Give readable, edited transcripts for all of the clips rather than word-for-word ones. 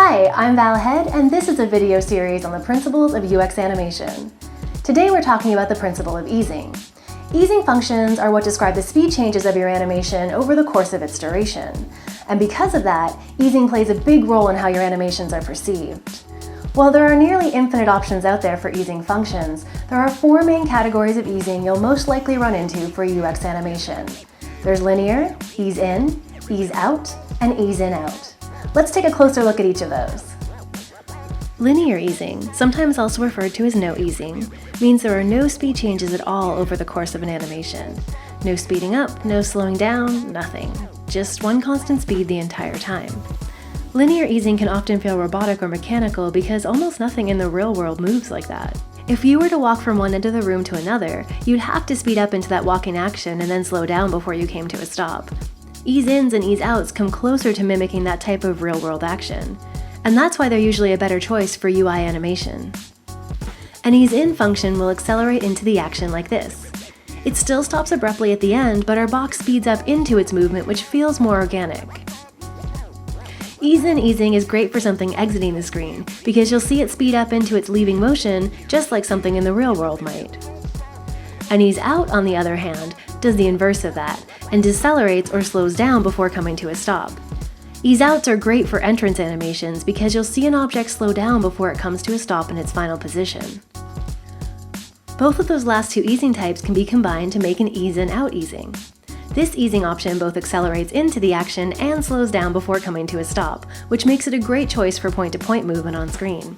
Hi, I'm Val Head, and this is a video series on the principles of UX animation. Today we're talking about the principle of easing. Easing functions are what describe the speed changes of your animation over the course of its duration. And because of that, easing plays a big role in how your animations are perceived. While there are nearly infinite options out there for easing functions, there are four main categories of easing you'll most likely run into for UX animation. There's linear, ease in, ease out, and ease in out. Let's take a closer look at each of those. Linear easing, sometimes also referred to as no easing, means there are no speed changes at all over the course of an animation. No speeding up, no slowing down, nothing. Just one constant speed the entire time. Linear easing can often feel robotic or mechanical because almost nothing in the real world moves like that. If you were to walk from one end of the room to another, you'd have to speed up into that walking action and then slow down before you came to a stop. Ease-ins and ease-outs come closer to mimicking that type of real-world action. And that's why they're usually a better choice for UI animation. An ease-in function will accelerate into the action like this. It still stops abruptly at the end, but our box speeds up into its movement, which feels more organic. Ease-in easing is great for something exiting the screen, because you'll see it speed up into its leaving motion, just like something in the real world might. An ease-out, on the other hand, does the inverse of that, and decelerates or slows down before coming to a stop. Ease-outs are great for entrance animations because you'll see an object slow down before it comes to a stop in its final position. Both of those last two easing types can be combined to make an ease-in-out easing. This easing option both accelerates into the action and slows down before coming to a stop, which makes it a great choice for point-to-point movement on screen.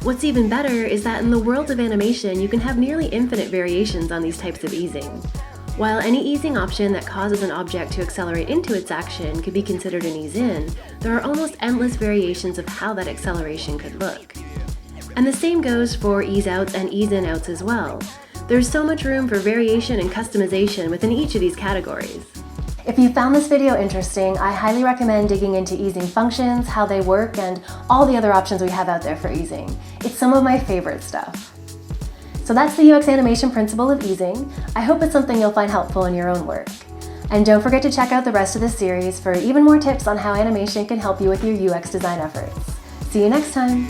What's even better is that in the world of animation, you can have nearly infinite variations on these types of easing. While any easing option that causes an object to accelerate into its action could be considered an ease-in, there are almost endless variations of how that acceleration could look. And the same goes for ease-outs and ease-in-outs as well. There's so much room for variation and customization within each of these categories. If you found this video interesting, I highly recommend digging into easing functions, how they work, and all the other options we have out there for easing. It's some of my favorite stuff. So that's the UX animation principle of easing. I hope it's something you'll find helpful in your own work. And don't forget to check out the rest of this series for even more tips on how animation can help you with your UX design efforts. See you next time!